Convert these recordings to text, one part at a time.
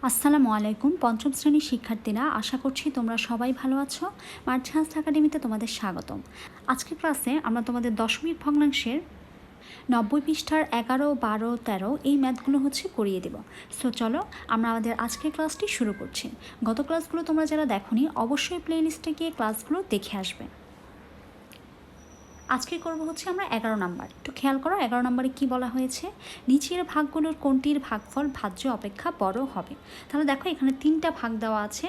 আসসালামু আলাইকুম পঞ্চম শ্রেণীর শিক্ষার্থীরা, আশা করছি তোমরা সবাই ভালো আছো। মার্চেন্টস একাডেমিতে তোমাদের স্বাগতম। আজকের ক্লাসে আমরা তোমাদের দশমিক ভগ্নাংশের 90 পৃষ্ঠার 11, 12, 13 এই ম্যাথগুলো করিয়ে দেব। সো চলো আমরা আমাদের আজকের ক্লাসটি শুরু করছি। গত ক্লাসগুলো তোমরা যারা দেখোনি অবশ্যই প্লেলিস্টে গিয়ে ক্লাসগুলো দেখে আসবে। আজকে করব আমরা 11 নাম্বার। একটু খেয়াল করো 11 নম্বরে কি বলা হয়েছে, নিচের ভাগগুলোর কোনটির ভাগফল ভাজ্য অপেক্ষা বড় হবে। তাহলে দেখো এখানে 3টা ভাগ দেওয়া আছে,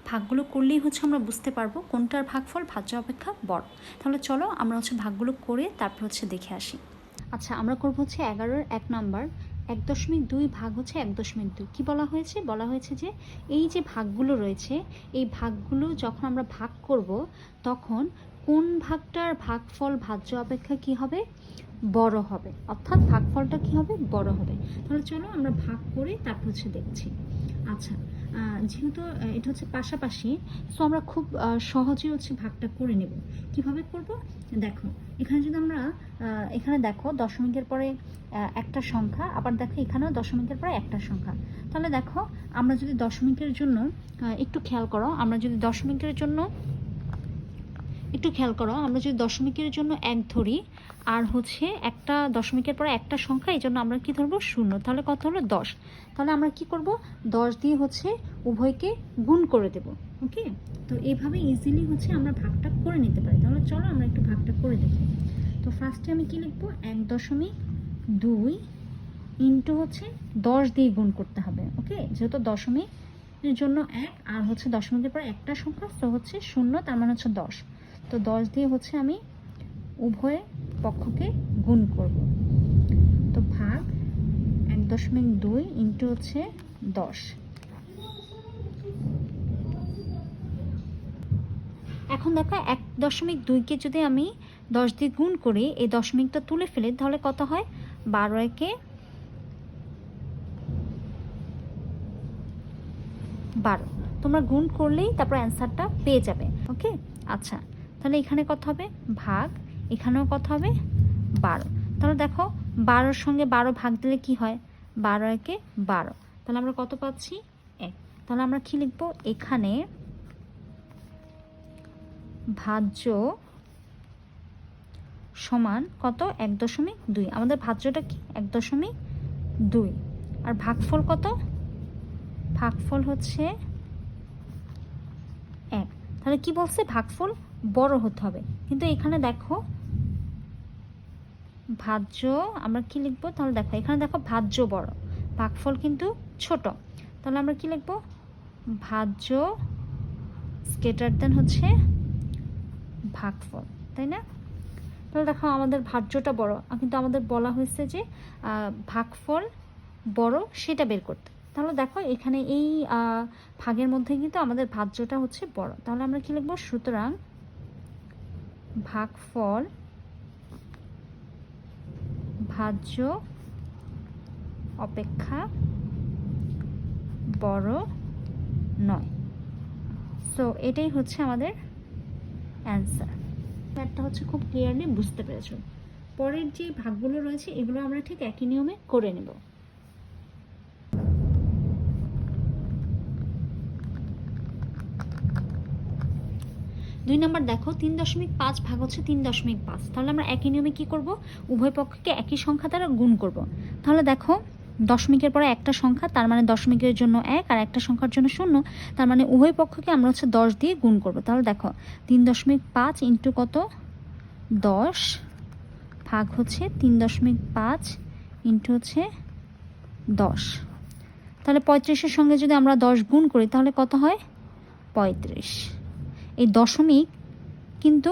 ভাগগুলো করলেই আমরা বুঝতে পারবো কোনটার ভাগফল ভাজ্য অপেক্ষা বড়। তাহলে চলো আমরা ভাগগুলো করে তারপর দেখে আসি। আচ্ছা, আমরা করব 11-এর 1 নাম্বার। 1.2 ভাগ 1.2 কি বলা হয়েছে, বলা হয়েছে যে এই যে ভাগগুলো রয়েছে এই ভাগগুলো যখন আমরা ভাগ করব তখন কোন ভাগটার ভাগফল ভাজ্য অপেক্ষা কি হবে, বড় হবে, অর্থাৎ ভাগফলটা কি হবে, বড় হবে। তাহলে চলো আমরা ভাগ করে তারপর দেখছি। আচ্ছা, যেহেতু এটা পাশাপাশি, সো আমরা খুব সহজে ভাগটা করে নেব। কিভাবে করব দেখো, এখানে যদি আমরা এখানে দেখো দশমিকের পরে একটা সংখ্যা, আবার দেখো এখানেও দশমিকের পরে একটা সংখ্যা। তাহলে দেখো আমরা যদি দশমিকের জন্য একটু খেয়াল করো, আমরা যদি দশমিকের জন্য এক ধরি আর একটা দশমিকের পরে একটা সংখ্যা, এই জন্য আমরা কি ধরবো, 0। তাহলে কত হলো, 10। তাহলে আমরা কি করব, 10 দিয়ে উভয়কে গুণ করে দেব। ওকে, তো এইভাবে ইজিলি আমরা ভাগটা করে নিতে পারি। তাহলে চলো আমরা একটু ভাগটা করে দেখি। তো ফার্স্টে আমি কি লিখবো, 1.2 ইন্টু 10 দিয়ে গুণ করতে হবে। ওকে, যেহেতু দশমিকের জন্য 1 আর দশমিকের পর একটা সংখ্যা, তো 0, তার মানে 10। তো 10 দিয়ে আমি উভয় পক্ষকে গুণ করব। তো ভাগ 1.2 ইন্টু 10। এখন দেখো 1.2কে যদি আমি 10 দিয়ে গুণ করি, এই দশমিকটা তুলে ফেলি, তাহলে কত হয়, 12 একে 12। তোমরা গুণ করলেই তারপর অ্যান্সারটা পেয়ে যাবে। ওকে, আচ্ছা তাহলে এখানে কত হবে, ভাগ, এখানেও কত হবে, 12। তাহলে দেখো 12-র সঙ্গে 12 ভাগ দিলে কি হয়, 12 একে 12। তাহলে আমরা কত পাচ্ছি, 1। তাহলে আমরা কি লিখবো, এখানে ভাজ্য সমান কত, 1.2। আমাদের ভাজ্যটা কি, 1.2। আর ভাগফল কত, ভাগফল 1। তাহলে কি বলছে, ভাগফল বড় হতে হবে। কিন্তু এখানে দেখো ভাজ্য আমরা কি লিখবো, তাহলে দেখো এখানে দেখো ভাজ্য বড়, ভাগফল কিন্তু ছোট। তাহলে আমরা কি লিখবো, ভাজ্য গ্রেটার দেন ভাগফল, তাই না? তাহলে দেখো আমাদের ভাজ্যটা বড়, কিন্তু আমাদের বলা হয়েছে যে ভাগফল বড় সেটা বের করতে। তাহলে দেখো এখানে এই ভাগের মধ্যে কিন্তু আমাদের ভাজ্যটা বড়। তাহলে আমরা কি লিখবো, সুতরাং ভাগফল ভাজ্য অপেক্ষা বড় নয়। সো এটাই আমাদের অ্যান্সার। ম্যাথটা খুব ক্লিয়ারলি বুঝতে পেরেছো। পরের যে ভাগগুলো রয়েছে এগুলো আমরা ঠিক একই নিয়মে করে নেব। 2 নম্বর দেখো, 3.5 ভাগ 3.5। তাহলে আমরা একই নিয়মে কি করব, উভয় পক্ষকে একই সংখ্যা দ্বারা গুণ করব। তাহলে দেখো দশমিকের পরে একটা সংখ্যা, তার মানে দশমিকের জন্য 1 আর একটা সংখ্যার জন্য 0, তার মানে উভয় পক্ষকে আমরা 10 দিয়ে গুণ করব। তাহলে দেখো 3.5 ইন্টু কত, 10 ভাগ 3.5 ইন্টু 10। তাহলে 35-এর সঙ্গে যদি আমরা 10 গুণ করি তাহলে কত হয়, 35। এই দশমিক কিন্তু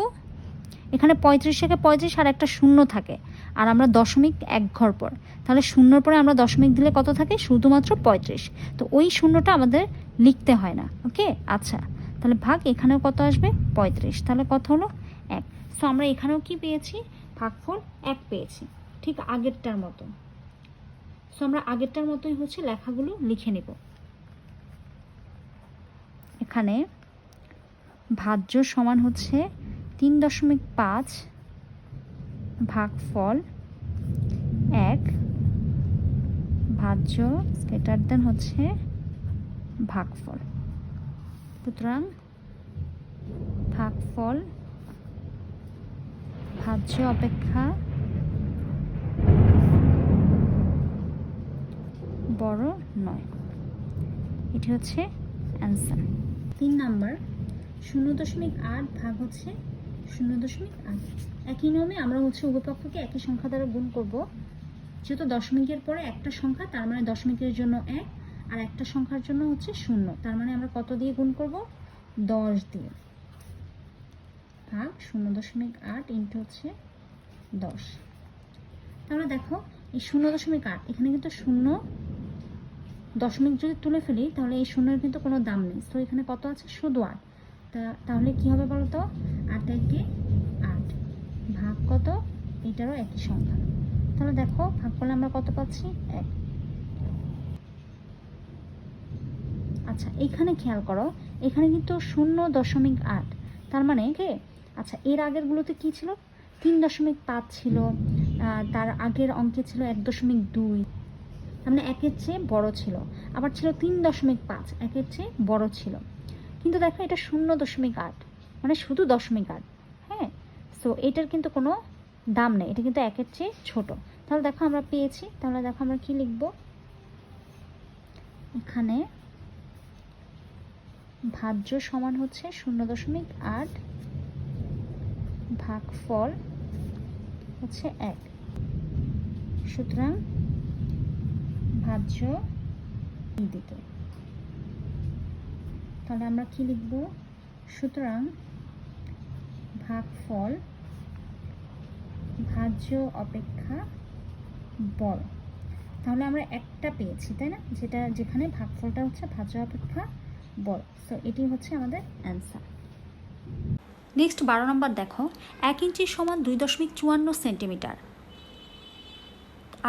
এখানে 35 থেকে 35 আর একটা 0 থাকে, আর আমরা দশমিক এক ঘর পর, তাহলে 0-র পরে আমরা দশমিক দিলে কত থাকে, শুধুমাত্র 35। তো ওই 0টা আমাদের লিখতে হয় না। ওকে, আচ্ছা তাহলে ভাগ এখানেও কত আসবে, 35। তাহলে কত হলো, 1। সো আমরা এখানেও কি পেয়েছি, ভাগফল 1 পেয়েছি, ঠিক আগেরটার মতো। সো আমরা আগেরটার মতোই লেখাগুলো লিখে নেব। এখানে ভাজ্য সমান 3.5 ভাগফল 1, ভাজ্য গ্রেটার দেন ভাগফল। সুতরাং ভাগফল ভাজ্য অপেক্ষা বড় নয়। এটি হচ্ছে অ্যান্সার। 3 নাম্বার 0.8 ভাগ হচ্ছে 0.8। একই নিয়মে আমরা হচ্ছে উভয় পক্ষকে একই সংখ্যা দ্বারা গুণ করব। যেহেতু দশমিকের পরে একটা সংখ্যা, তার মানে দশমিকের জন্য 1, আর একটা সংখ্যার জন্য হচ্ছে 0, তার মানে আমরা কত দিয়ে গুণ করব? 10 দিয়ে। ভাগ 0.8 ইন্টু হচ্ছে 10। তাহলে দেখো এই 0.8 এখানে কিন্তু 0 দশমিক যদি তুলে ফেলি তাহলে এই 0-এর কিন্তু কোনো দাম নেই। তো এখানে কত আছে? শুধু 8। তাহলে কি হবে বলো তো? 8 একে 8 ভাগ কত? এটারও একই সংখ্যা। তাহলে দেখো ভাগ করলে আমরা কত পাচ্ছি? 1। আচ্ছা এখানে খেয়াল করো, এখানে কিন্তু 0.8, তার মানে কে? আচ্ছা এর আগেরগুলোতে কি ছিল? 3.5 ছিল, তার আগের অঙ্কে ছিল 1.2, মানে 1-এর চেয়ে বড় ছিল। আবার ছিল 3.5, 1-এর চেয়ে বড় ছিল। কিন্তু দেখো এটা 0.8, মানে শুধু 0.8। হ্যাঁ, সো এটার কিন্তু কোনো দাম নেই, এটা কিন্তু 1-এর চেয়ে ছোট। তাহলে দেখো আমরা পেয়েছি। তাহলে দেখো আমরা কি লিখব? এখানে ভাজ্য সমান হচ্ছে 0.8, ভাগফল হচ্ছে 1। সুতরাং ভাজ্য এই দিকে। তাহলে আমরা কি লিখব? সুতরাং ভাগফল ভাজ্য অপেক্ষা বড়। তাহলে আমরা একটা পেয়েছি, তাই না? যেখানে ভাগফলটা হচ্ছে ভাজ্য অপেক্ষা বড়। সো এটি হচ্ছে আমাদের অ্যান্সার। নেক্সট 12 নম্বর দেখো, 1 ইঞ্চি সমান 2.54 সেন্টিমিটার,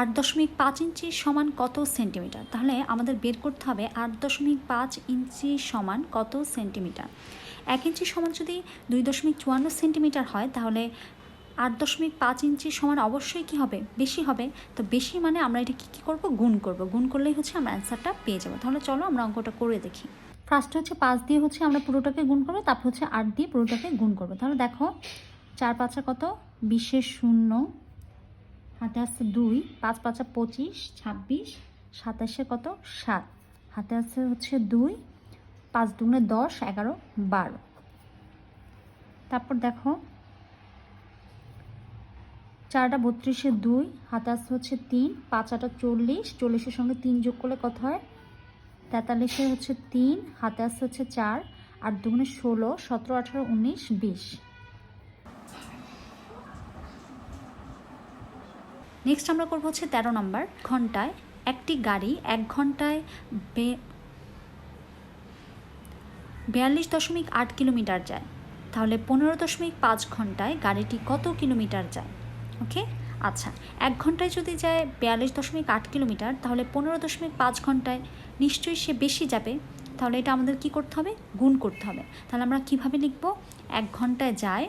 8.5 ইঞ্চি সমান কত সেন্টিমিটার? তাহলে আমাদের বের করতে হবে 8.5 ইঞ্চি সমান কত সেন্টিমিটার। 1 ইঞ্চি সমান যদি 2.54 সেন্টিমিটার হয়, তাহলে 8.5 ইঞ্চি সমান অবশ্যই কি হবে? বেশি হবে। তো বেশি মানে আমরা এটা কী করবো? গুণ করব। গুণ করলেই হচ্ছে আমরা অ্যান্সারটা পেয়ে যাবো। তাহলে চলো আমরা অঙ্কটা করে দেখি। ফার্স্ট হচ্ছে 5 দিয়ে হচ্ছে আমরা পুরোটাকে গুণ করবো, তারপর হচ্ছে 8 দিয়ে পুরোটাকে গুণ করবো। তাহলে দেখো 4 5 কত? 20-এর 0, হাতে আছে 2, 5 5 25, 26, 27-এ কত? 7, হাতে আছে হচ্ছে 2, 5 2 10, 11 12। তারপর দেখো 4টা 32-এ 2, হাতে আছে হচ্ছে 3, 5 8 40, 40-এর সঙ্গে 3 যোগ করলে কত হয়? 43-এ হচ্ছে 3, হাতে আছে হচ্ছে 4, 8 2 16, 17 18 19 20। নেক্সট আমরা করবো হচ্ছে 13 নম্বর। ঘন্টায় একটি গাড়ি 1 ঘন্টায় 42.8 কিলোমিটার যায়, তাহলে 15.5 ঘন্টায় গাড়িটি কত কিলোমিটার যায়? ওকে, আচ্ছা 1 ঘন্টায় যদি যায় 42.8 কিলোমিটার, তাহলে 15.5 ঘন্টায় নিশ্চয়ই সে বেশি যাবে। তাহলে এটা আমাদের কি করতে হবে? গুণ করতে হবে। তাহলে আমরা কিভাবে লিখব? 1 ঘন্টায় যায়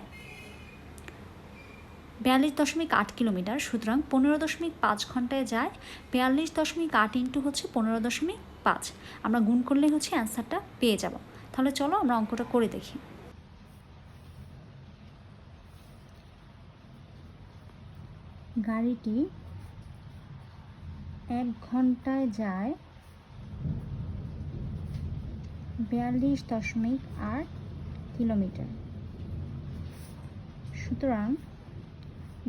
42.8 কিলোমিটার, সুতরাং 15.5 ঘন্টায় যায় 42.8 ইন্টু হচ্ছে 15.5। আমরা গুণ করলেই হচ্ছে অ্যান্সারটা পেয়ে যাব। তাহলে চলো আমরা অঙ্কটা করে দেখি। গাড়িটি 1 ঘন্টায় যায় 42.8 কিলোমিটার, সুতরাং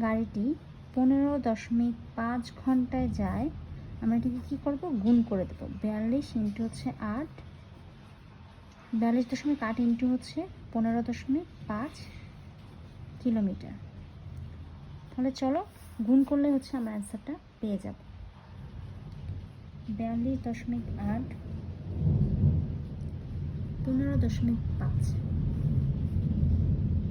গাড়িটি 15.5 ঘন্টায় যায়। আমরা এটাকে কী করব? গুণ করে দেবো। 42 ইন্টু হচ্ছে 8, 42.8 ইন্টু হচ্ছে 15.5 কিলোমিটার। তাহলে চলো গুণ করলে হচ্ছে আমরা অ্যান্সারটা পেয়ে যাব। 42.8 15.5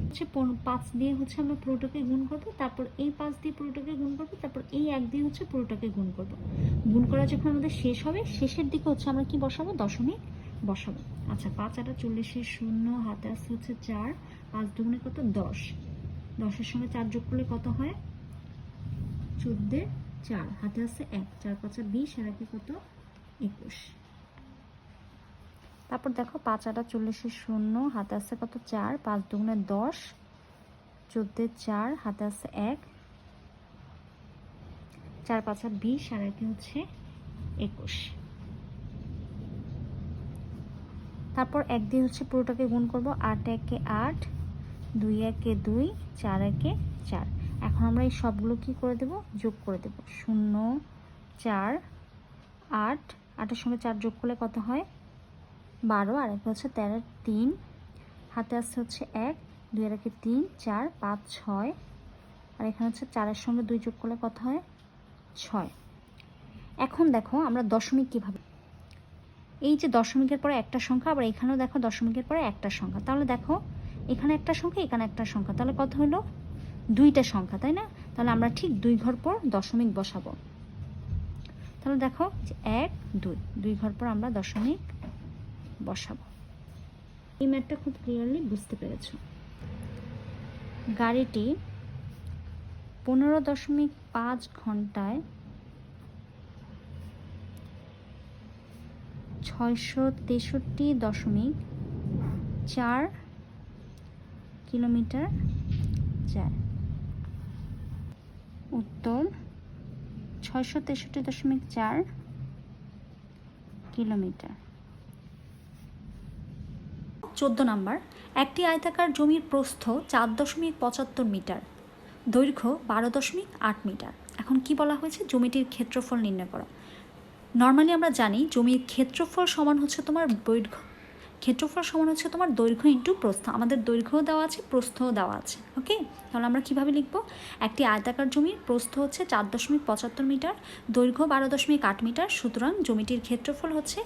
হচ্ছে 5 দিয়ে হচ্ছে আমরা পুরোটাকে গুণ করবো, তারপর এই 5 দিয়ে পুরোটাকে গুণ করবো, তারপর এই 1 দিয়ে হচ্ছে পুরোটাকে গুণ করবো। গুণ করা যখন আমাদের শেষ হবে, শেষের দিকে হচ্ছে আমরা কি বসাবো? দশমিক বসাবো। আচ্ছা 5 8 40-এর 0, হাতে আসছে হচ্ছে 4, 5 2 কত? 10, 10-এর সঙ্গে 4 যোগ করলে কত হয়? 14 4, হাতে আসছে 1, 4 5 20, আর 1 কত? 21। তারপর দেখো 5 8 40 শূন্য, হাতে আছে কত 4, 5 দুগুণে 10, 14 4, হাতে আছে 1, 4 5 20, আর একে হচ্ছে 21। তারপর 1 দিয়ে হচ্ছে পুরোটাকে গুণ করব, 8 1 8, 2 1 2, 4 1 4। এখন আমরা এই সবগুলো কি করে দেব, যোগ করে দেব। 0 4 8, 8-এর সঙ্গে 4 যোগ করলে কত হয় 12, আর একে হচ্ছে 13 3, হাতে আসছে হচ্ছে 1, 2 এর একে 3 4 5 6, আর এখানে হচ্ছে 4-এর সঙ্গে 2 যোগ করলে কত হয় 6। এখন দেখো আমরা দশমিক কিভাবে, এই যে দশমিকের পরে একটা সংখ্যা, আবার এখানেও দেখো দশমিকের পরে একটা সংখ্যা, তাহলে দেখো এখানে একটা সংখ্যা এখানে একটা সংখ্যা, তাহলে কত হলো 2টা সংখ্যা, তাই না? তাহলে আমরা ঠিক 2 ঘর পর দশমিক বসাবো। তাহলে দেখো যে 1 2, 2 ঘর পর আমরা দশমিক বসাবো। এই ম্যাথটা খুব ক্লিয়ারলি বুঝতে পেরেছো। গাড়িটি 15.5 ঘন্টায় 663.4 কিলোমিটার যায়। উত্তর 663.4 কিলোমিটার। 14 নাম্বার, একটি আয়তাকার জমির প্রস্থ 4.75 মিটার, দৈর্ঘ্য 12.8 মিটার। এখন কি বলা হয়েছে, জমিটির ক্ষেত্রফল নির্ণয় করো। নর্মালি আমরা জানি জমির ক্ষেত্রফল সমান হচ্ছে তোমার দৈর্ঘ্য, ক্ষেত্রফল সমান হচ্ছে তোমার দৈর্ঘ্য ইন্টু প্রস্থ। আমাদের দৈর্ঘ্যও দেওয়া আছে, প্রস্থও দেওয়া আছে। ওকে, তাহলে আমরা কিভাবে লিখব, একটি আয়তাকার জমির প্রস্থ হচ্ছে 4.75 মিটার, দৈর্ঘ্য 12.8 মিটার, সুতরাং জমিটির ক্ষেত্রফল হচ্ছে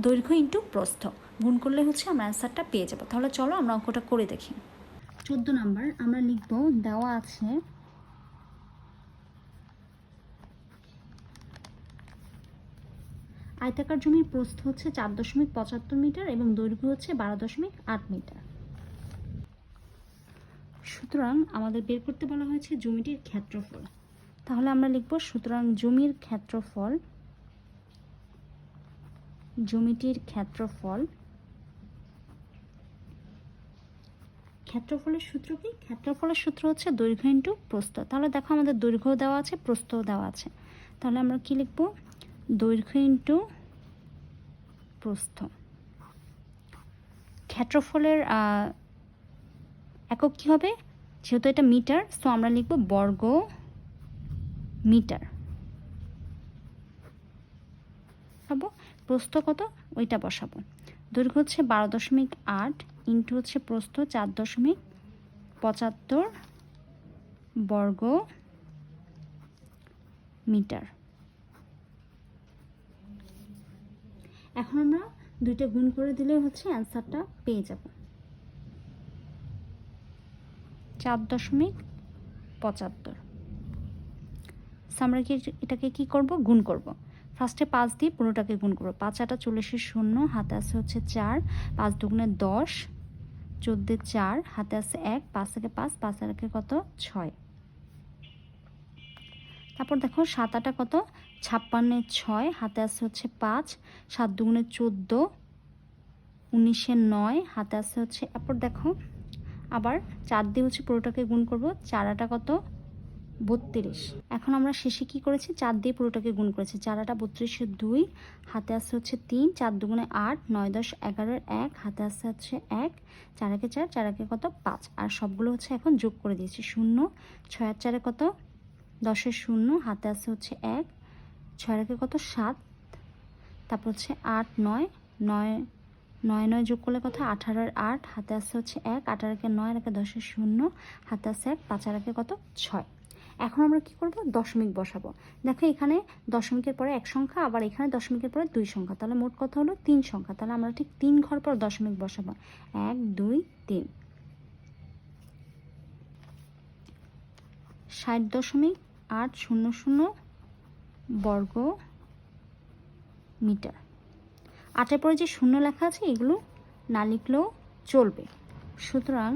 দৈর্ঘ্য ইন্টু প্রস্থ, গুণ করলে হচ্ছে আমরা অ্যান্সারটা পেয়ে যাব। তাহলে চলো আমরা অঙ্কটা করে দেখি। 14 নাম্বার আমরা লিখব, দেওয়া আছে আয়তাকার জমির প্রস্থ হচ্ছে 4.75 মিটার এবং দৈর্ঘ্য হচ্ছে 12.8 মিটার। সুতরাং আমাদের বের করতে বলা হয়েছে জমিটির ক্ষেত্রফল। তাহলে আমরা লিখব, সুতরাং জমিটির ক্ষেত্রফল, ক্ষেত্রফলের সূত্র কি, ক্ষেত্রফলের সূত্র হচ্ছে দৈর্ঘ্য ইন্টু প্রস্থ। তাহলে দেখো আমাদের দৈর্ঘ্য দেওয়া আছে, প্রস্থও দেওয়া আছে, তাহলে আমরা কি লিখব, দৈর্ঘ্য ইন্টু প্রস্থ। ক্ষেত্রফলের একক কি হবে, যেহেতু এটা মিটার, তো আমরা লিখব বর্গ মিটার। বসাবো প্রস্থ কত ওইটা বসাবো। দৈর্ঘ্য হচ্ছে 12.8 ইন্টু হচ্ছে প্রস্থ 4.75 বর্গ মিটার। এখন আমরা দুইটা গুণ করে দিলে হচ্ছে অ্যান্সারটা পেয়ে যাব, 4.75। আমরা কি এটাকে কি করব, গুণ করব। ফার্স্টে 5 দিয়ে পুরোটাকে গুণ করবো, 5 8 40 শূন্য, হাতে আছে হচ্ছে 4, 5 দুগুণে 10, 14 4, হাতে আছে 1, 5 থেকে 5, 5 আর একে কত 6। তারপর দেখো 7 8 কত 56 6, হাতে আছে হচ্ছে 5, 7 দুগুণে 14, 19 9, হাতে আছে হচ্ছে, তারপর দেখো আবার 4 দিয়ে হচ্ছে পুরোটাকে গুণ করব, 4 8 কত 32। এখন আমরা শেষে কি করেছি, 4 দিয়ে পুরোটাকে গুণ করেছি, 4 8 32 2, হাতে আসছে হচ্ছে 3, 4 দুগুণে 8, 9 10 11 1, হাতে আসছে হচ্ছে 1, 4 একে 4, 4 একে কত 5, আর সবগুলো হচ্ছে এখন যোগ করে দিয়েছি। 0 6 আর 4 কত 10 0, হাতে আসছে হচ্ছে 1, 6 একে কত 7, তারপর হচ্ছে 8 9 9 9 9 যোগ করলে কত 18 আর 8, হাতে আসছে হচ্ছে 1, 18 একে 9 একে 10 0, হাতে আসছে 1, 5 আর একে কত 6। এখন আমরা কি করব, দশমিক বসাবো। দেখো এখানে দশমিকের পরে এক সংখ্যা, আবার এখানে দশমিকের পরে 2 সংখ্যা, তাহলে মোট কত হলো 3 সংখ্যা। তাহলে আমরা ঠিক 3 ঘর পর দশমিক বসাবো, 1 2 3। 60.800 বর্গ মিটার। 8-এর পরে যে শূন্য লেখা আছে এগুলো না লিখলেও চলবে। সুতরাং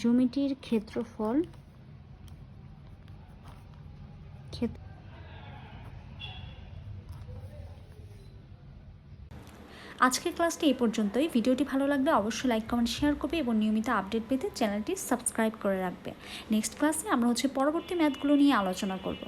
জমিটির ক্ষেত্রফল আজকের ক্লাসটি এই পর্যন্তই। ভিডিওটি ভালো লাগলে অবশ্যই লাইক কমেন্ট শেয়ার করবে এবং নিয়মিত আপডেট পেতে চ্যানেলটি সাবস্ক্রাইব করে রাখবে। নেক্সট ক্লাসে আমরা পরবর্তী ম্যাথগুলো নিয়ে আলোচনা করব।